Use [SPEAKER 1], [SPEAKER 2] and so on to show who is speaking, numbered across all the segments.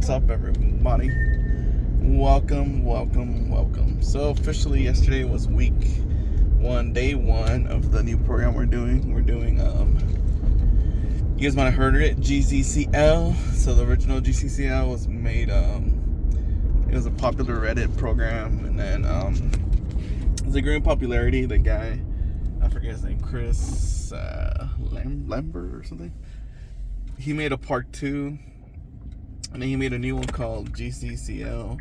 [SPEAKER 1] What's up, everybody? Welcome. So officially yesterday was week 1, day 1 of the new program we're doing. You guys might have heard of it, GZCL. So the original GZCL was made, it was a popular Reddit program, and then it's a great popularity. The guy, I forget his name, Chris Lambert or something, he made a part 2, and then he made a new one called GZCL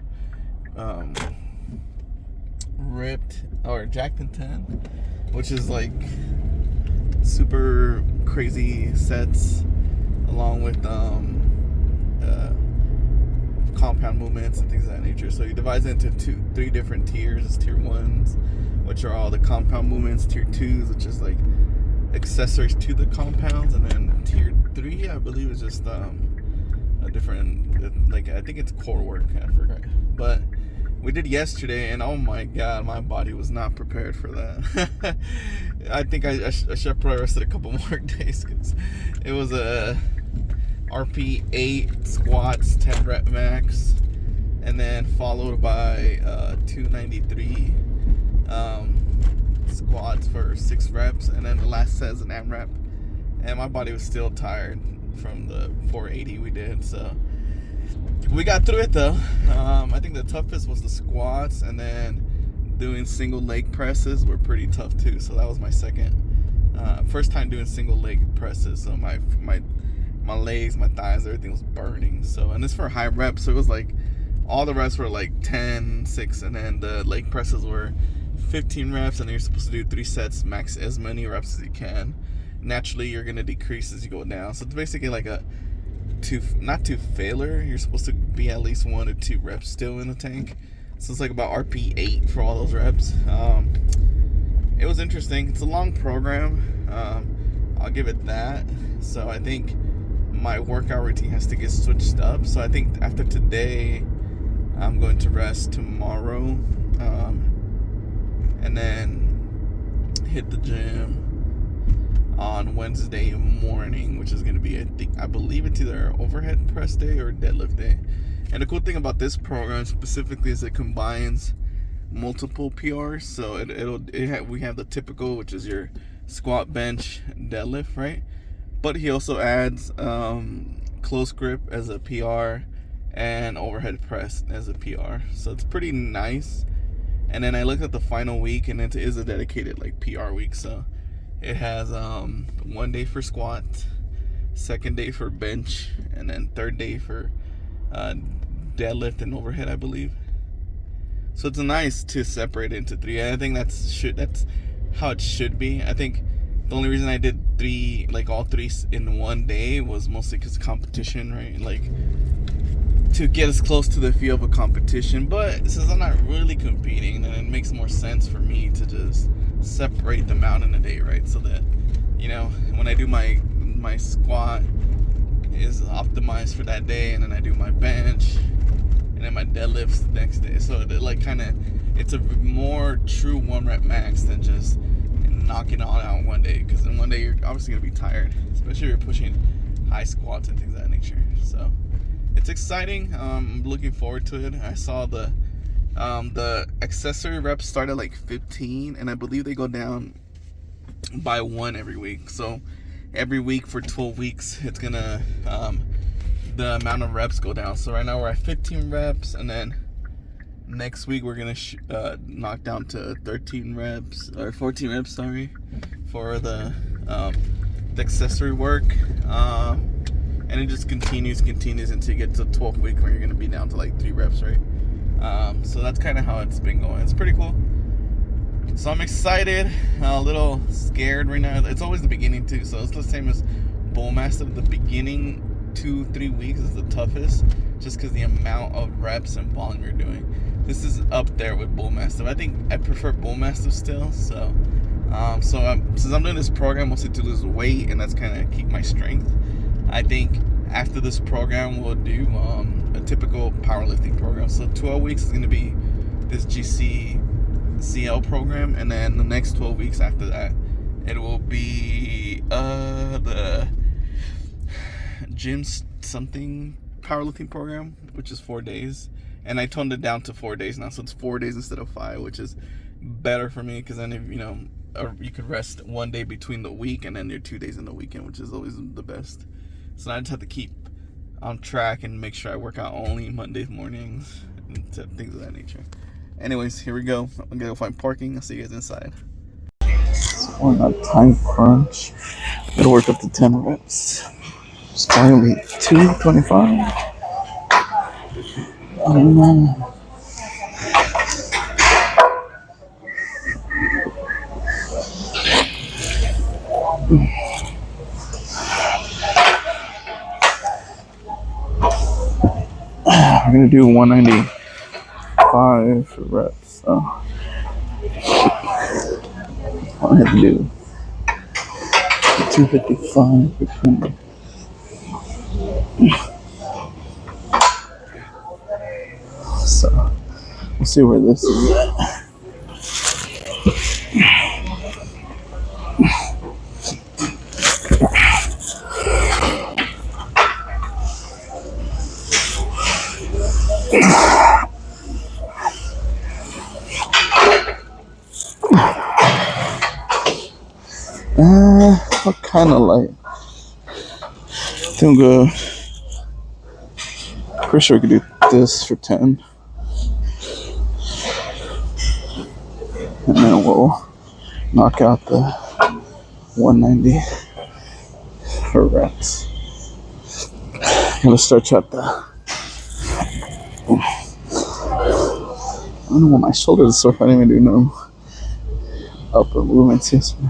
[SPEAKER 1] Ripped or Jacked in 10, which is like super crazy sets, along with compound movements and things of that nature. So he divides it into 3 different tiers. Tier 1s, which are all the compound movements. Tier 2s, which is like accessories to the compounds, and then tier 3, I believe, is just a different, like, I think it's core work. I forgot, but we did yesterday, and oh my god, my body was not prepared for that. I think I should probably rested a couple more days, because it was a RP 8 squats 10 rep max, and then followed by 293 squats for 6 reps, and then the last set is an AMRAP, and my body was still tired from the 480 we did, so we got through it though. I think the toughest was the squats, and then doing single leg presses were pretty tough too. So that was my first time doing single leg presses. So my legs, my thighs, everything was burning. So, and this for high reps, so it was like all the reps were like 10, 6, and then the leg presses were 15 reps, and you're supposed to do 3 sets, max as many reps as you can. Naturally, you're gonna decrease as you go down. So it's basically like not to failure. You're supposed to be at least 1 to 2 reps still in the tank. So it's like about RP 8 for all those reps. It was interesting. It's a long program. I'll give it that. So I think my workout routine has to get switched up. So I think after today, I'm going to rest tomorrow, and then hit the gym on Wednesday morning, which is going to be, I believe it's either overhead press day or deadlift day. And the cool thing about this program specifically is it combines multiple PRs. So we have the typical, which is your squat, bench, deadlift, right? But he also adds close grip as a PR and overhead press as a PR. So it's pretty nice. And then I looked at the final week, and it is a dedicated like PR week. So it has 1 day for squat, 2nd day for bench, and then 3rd day for deadlift and overhead, I believe. So it's nice to separate it into 3. I think that's how it should be. I think the only reason I did 3, like all 3 in 1 day, was mostly because of competition, right? Like to get as close to the feel of a competition. But since I'm not really competing, then it makes more sense for me to just separate them out in a day, right? So that, you know, when I do my squat is optimized for that day, and then I do my bench, and then my deadlifts the next day. So it like it's a more true 1 rep max than just knocking it all out in 1 day, because in 1 day you're obviously gonna be tired, especially if you're pushing high squats and things of that nature. So it's exciting. I'm looking forward to it. I saw the accessory reps start at like 15, and I believe they go down by 1 every week. So every week for 12 weeks, it's gonna the amount of reps go down. So right now we're at 15 reps, and then next week we're gonna knock down to 13 reps or 14 reps, sorry, for the accessory work. And it just continues until you get to 12th week, where you're gonna be down to like 3 reps, right? So that's kind of how it's been going. It's pretty cool. So I'm excited, a little scared right now. It's always the beginning too. So it's the same as Bullmastiff. The beginning 2-3 weeks is the toughest, just because the amount of reps and volume you're doing. This is up there with Bullmastiff. I think I prefer Bullmastiff still. So, since I'm doing this program mostly to lose weight, and that's kind of keep my strength, I think after this program we'll do a typical powerlifting program. So 12 weeks is going to be this GZCL program, and then the next 12 weeks after that, it will be the gym something powerlifting program, which is 4 days, and I toned it down to 4 days now, so it's 4 days instead of 5, which is better for me because then if you could rest 1 day between the week and then your 2 days in the weekend, which is always the best. So I just have to keep on track and make sure I work out only Monday mornings and things of that nature. Anyways, here we go. I'm gonna go find parking. I'll see you guys inside. So on a time crunch, gotta work up to 10 reps. It's probably 225. I don't know. I'm gonna do 195 for reps. So I have to do 255 for 20. So we'll see where this is at. What kind of light? I think I'm pretty sure I could do this for 10. And then we'll knock out the 190 for reps. Gonna stretch out the. I don't know why my shoulders are sore. I didn't even do no upper movements yesterday.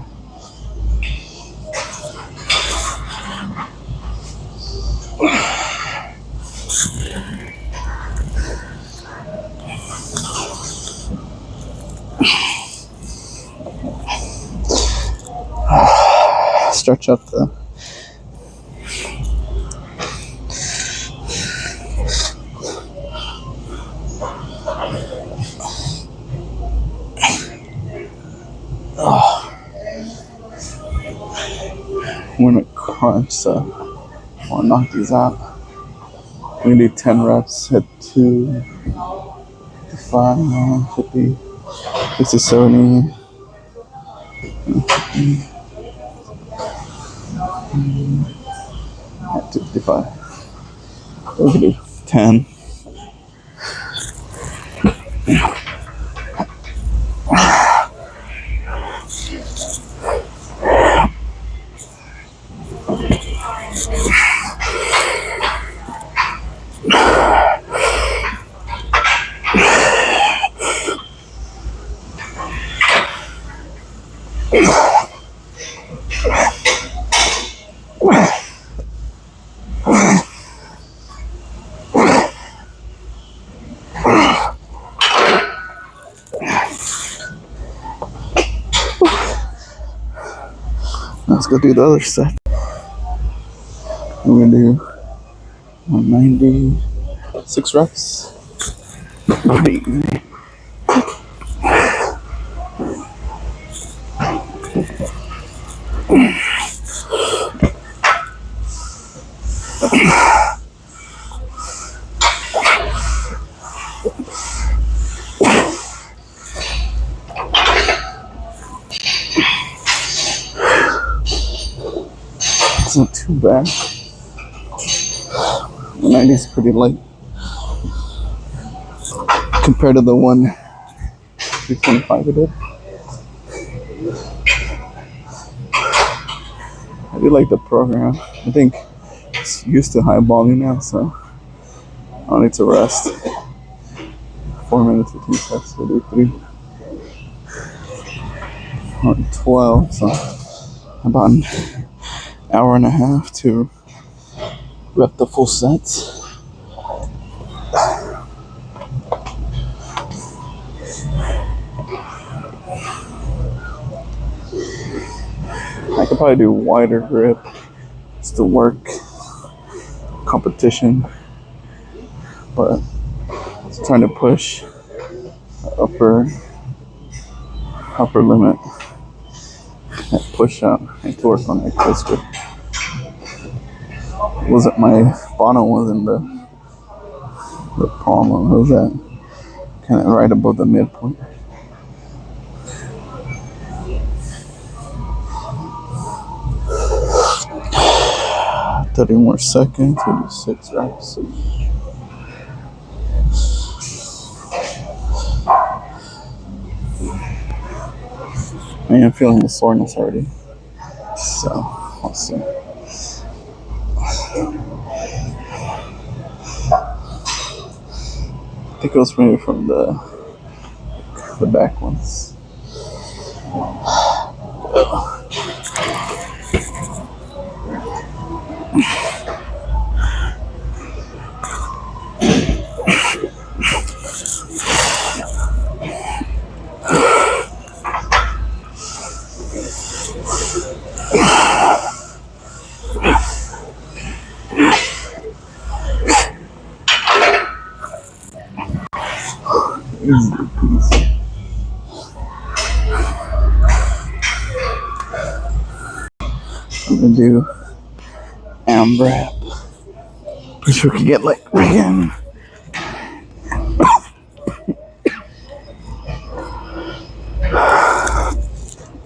[SPEAKER 1] Stretch up the I'm gonna crunch, so I want to knock these out. We're gonna do 10 reps at 255, 50, 60, 70. At 255. We can do 10. Let's go do the other set. We're gonna do 196 reps. Pretty easy. It's not too bad. 190 is pretty light compared to the 325 we did. I do like the program. I think it's used to high volume now, so I don't need to rest. 4 minutes, 15 sets. We'll do 3 or 12, so about an hour and a half to rep the full set. I could probably do wider grip. Still work competition, but it's trying to push the upper limit. That push up. I need to work on that close grip. Wasn't my bottom wasn't the The problem is that kind of right above the midpoint. 30 more seconds, 36 reps. I am feeling the soreness already. So, let's see. I think it was maybe from the back ones. Easy peasy. I'm gonna do AMRAP. Wish we could get like again.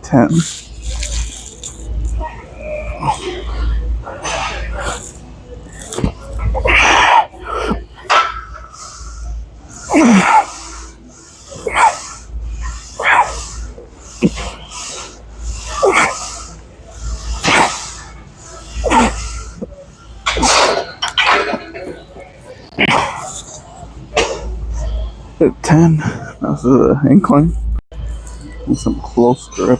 [SPEAKER 1] 10. At 10. That's the incline. And some close grip.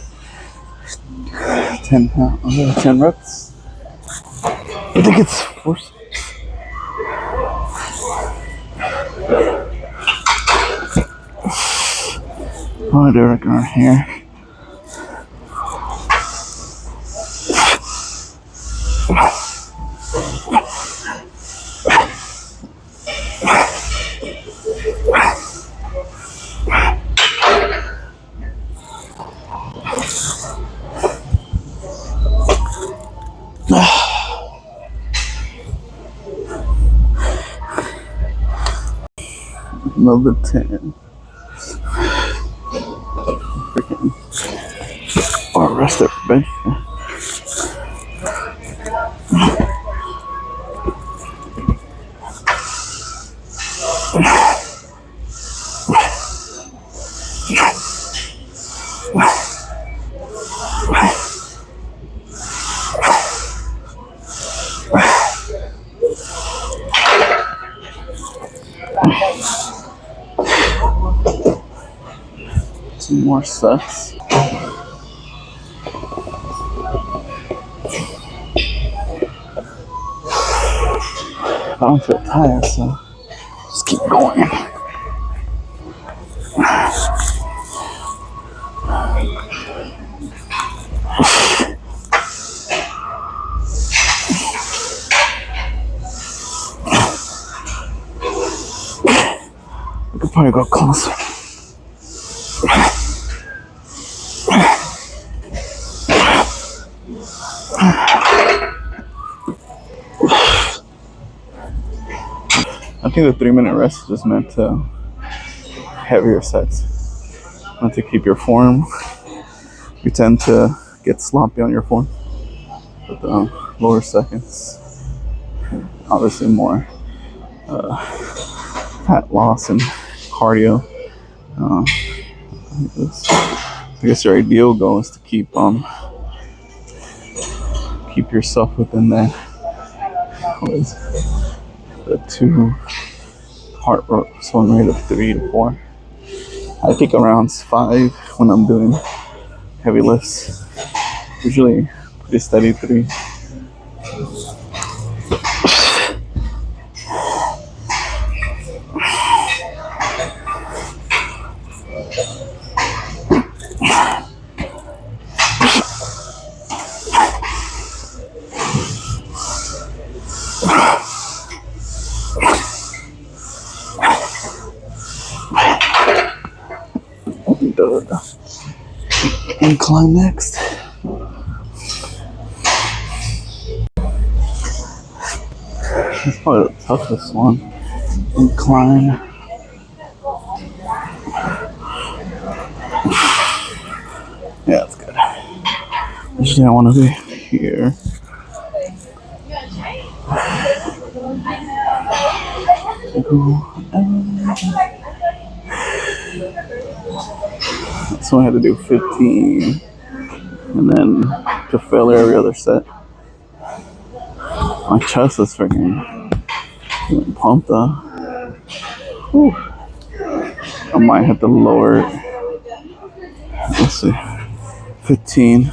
[SPEAKER 1] 10 reps. I think it's 4. Oh, do I reckon right here. Another 10. Freaking. Oh, rest it, bench. Some more sets. I don't feel tired, so just keep going. We could probably go closer. I think the 3-minute rest is just meant to heavier sets, meant to keep your form. You tend to get sloppy on your form with lower seconds. Obviously more fat loss and cardio. I guess your ideal goal is to keep yourself within that. What is the 2 heart swim rate of 3 to 4. I take around 5 when I'm doing heavy lifts. Usually pretty steady 3. Incline next. That's probably the toughest one. incline. Yeah, that's good. Usually I want to be here. So I had to do 15 and then to fill every other set. My chest is freaking pumped up. Whew. I might have to lower it. Let's see. 15.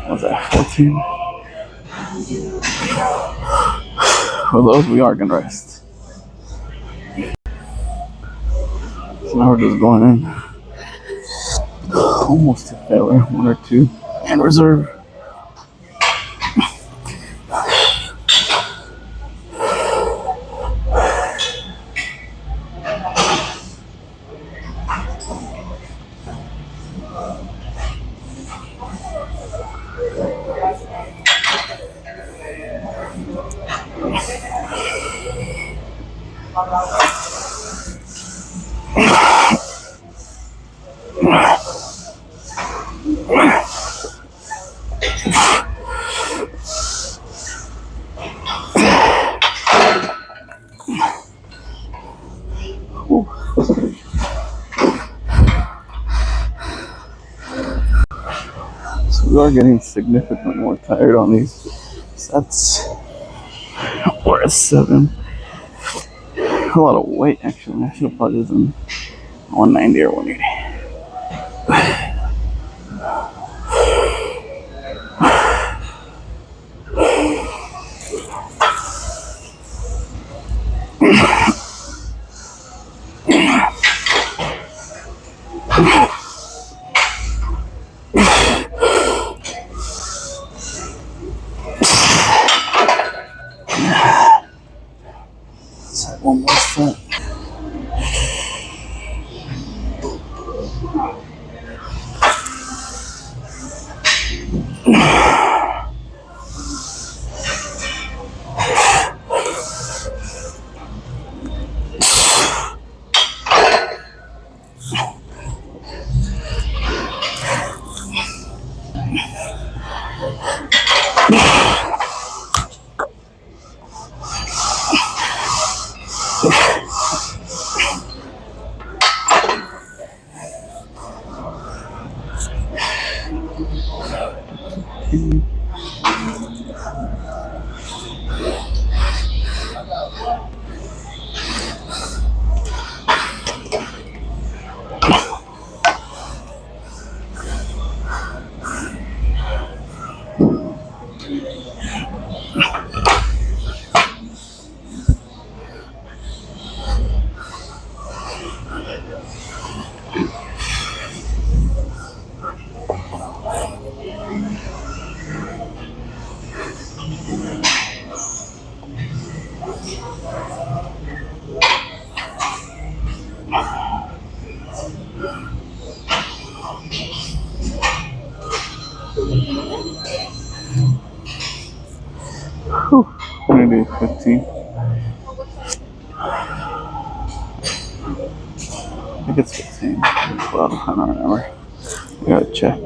[SPEAKER 1] What's that? 14. For those, we are gonna rest. So now we're just going in. Almost to failure, 1 or 2, and reserve. So we are getting significantly more tired on these sets. We're at 7. A lot of weight actually. I should have probably done 190 or 180. One more set. Whew. 15. I think it's 15. Well, I don't remember. I gotta check.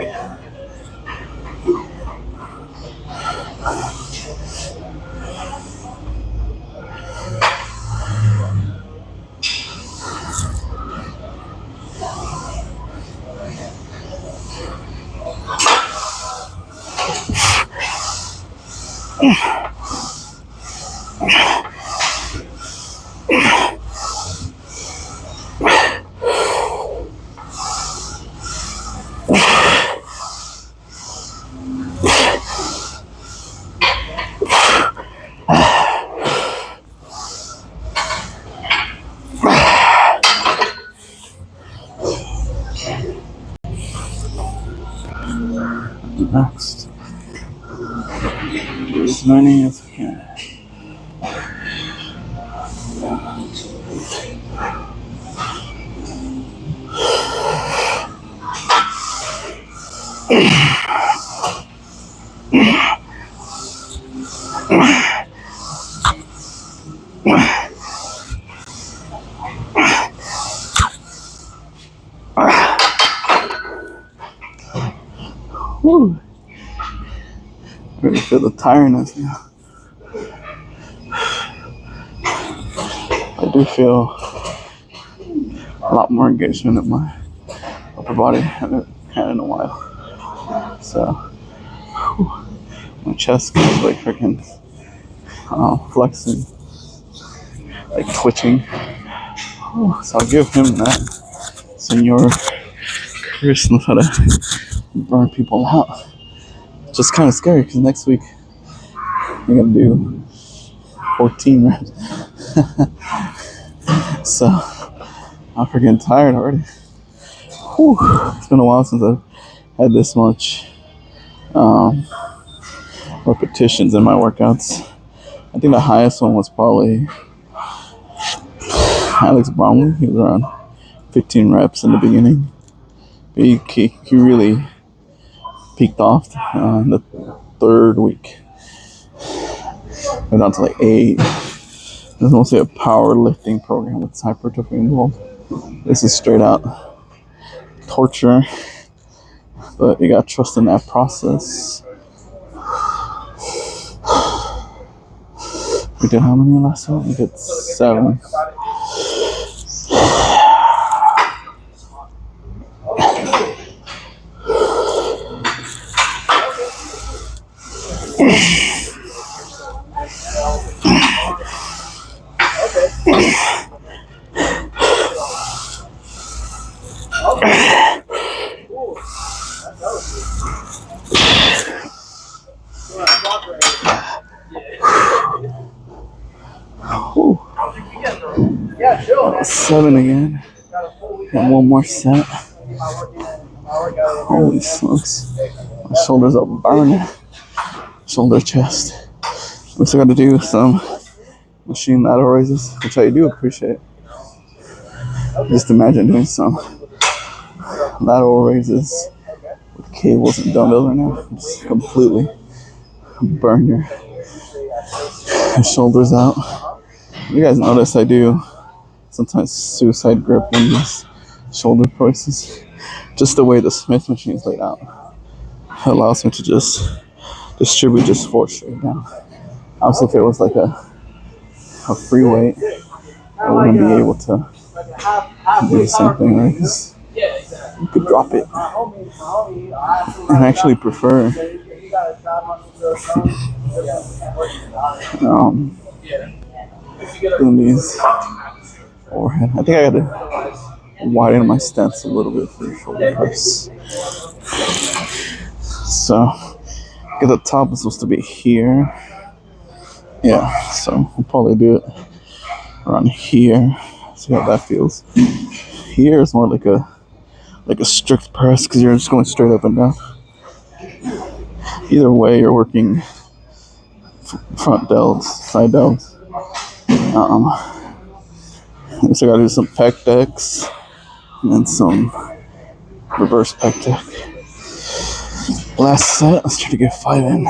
[SPEAKER 1] Next. Do as many as I can. Woo. I really feel the tiredness now. I do feel a lot more engagement in my upper body than I've had in a while. So, whew, my chest is like freaking flexing, like twitching. Whew, so I'll give him that. Senor Chris knows how to burn people out. Just kind of scary because next week you're gonna do 14 reps. So I'm freaking tired already. Whew. It's been a while since I've had this much repetitions in my workouts. I think the highest one was probably Alex Bromley. He was around 15 reps in the beginning. But he really peaked off in the third week. Went down to like 8. It's mostly a powerlifting program with hypertrophy involved. This is straight out torture, but you gotta trust in that process. We did how many last time? We did 7. Ooh. 7 again. And one more set. Holy smokes. My shoulders are burning. Shoulder, chest. We still got to do some machine lateral raises, which I do appreciate. Just imagine doing some lateral raises with cables and dumbbells right now. Just completely burn your shoulders out. You guys notice I do sometimes suicide grip on these shoulder braces. Just the way the Smith machine is laid out. It allows me to just distribute just force straight down. Also, if it was like a free weight, I wouldn't be able to do the same thing, right? Because you could drop it. And I actually prefer doing these overhead. I think I gotta widen my stance a little bit for shoulder press. So, the top is supposed to be here. Yeah, so we'll probably do it around here. See how that feels. Here is more like a strict press because you're just going straight up and down. Either way, you're working front delts, side delts. So I gotta do some pec decks and some reverse pec deck. Last set, let's try to get 5 in.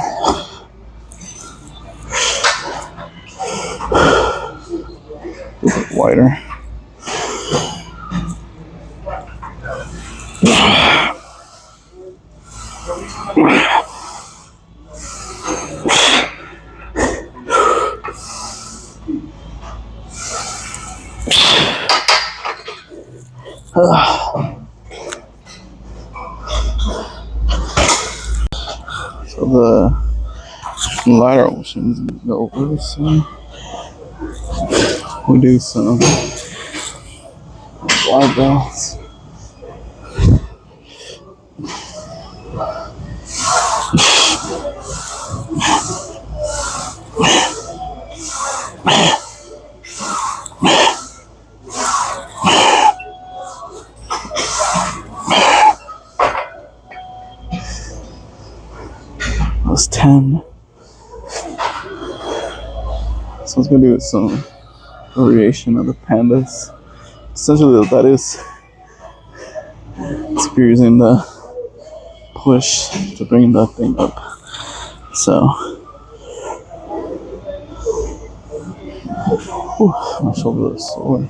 [SPEAKER 1] A bit wider. So the lateral machines go over, so we'll do some barbells. was 10. So it's gonna do some variation of the pandas. Essentially, what that is, it's using the push to bring that thing up. So, my shoulder is sore.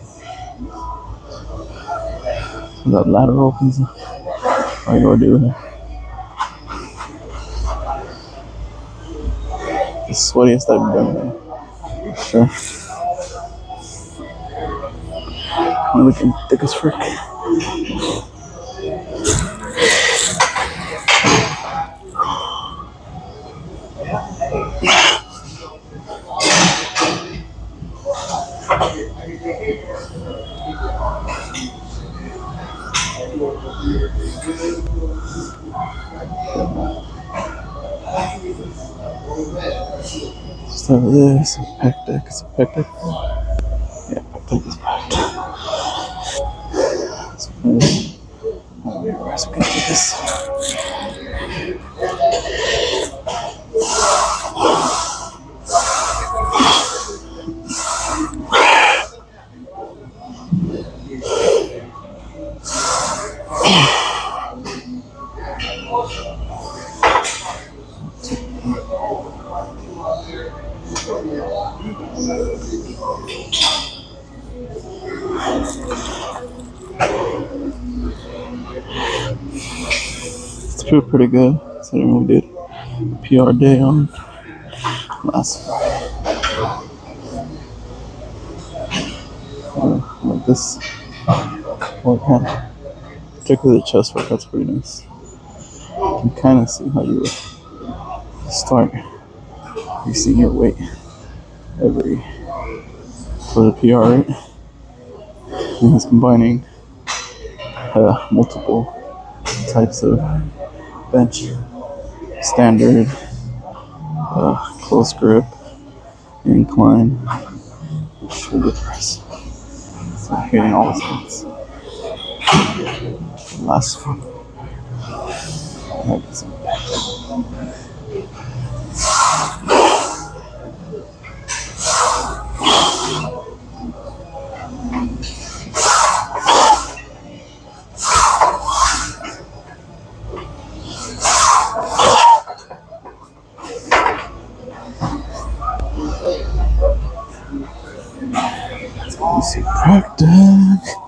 [SPEAKER 1] So that ladder opens up. I go do it. The sweatiest I've been. Sure. I'm looking thick as frick. Just over there, it's a pec deck. It's a pec deck. Yeah, pec deck is packed. So let's get to this. It's pretty good. Considering we did a PR day on last Friday. Like this workout, particularly the chest workout's pretty nice. You can kind of see how you start increasing your weight for the PR, right? And he's combining multiple types of bench, standard, close grip, incline, shoulder press. So hitting all the spots. The last one. Get some back. Let's do some practice.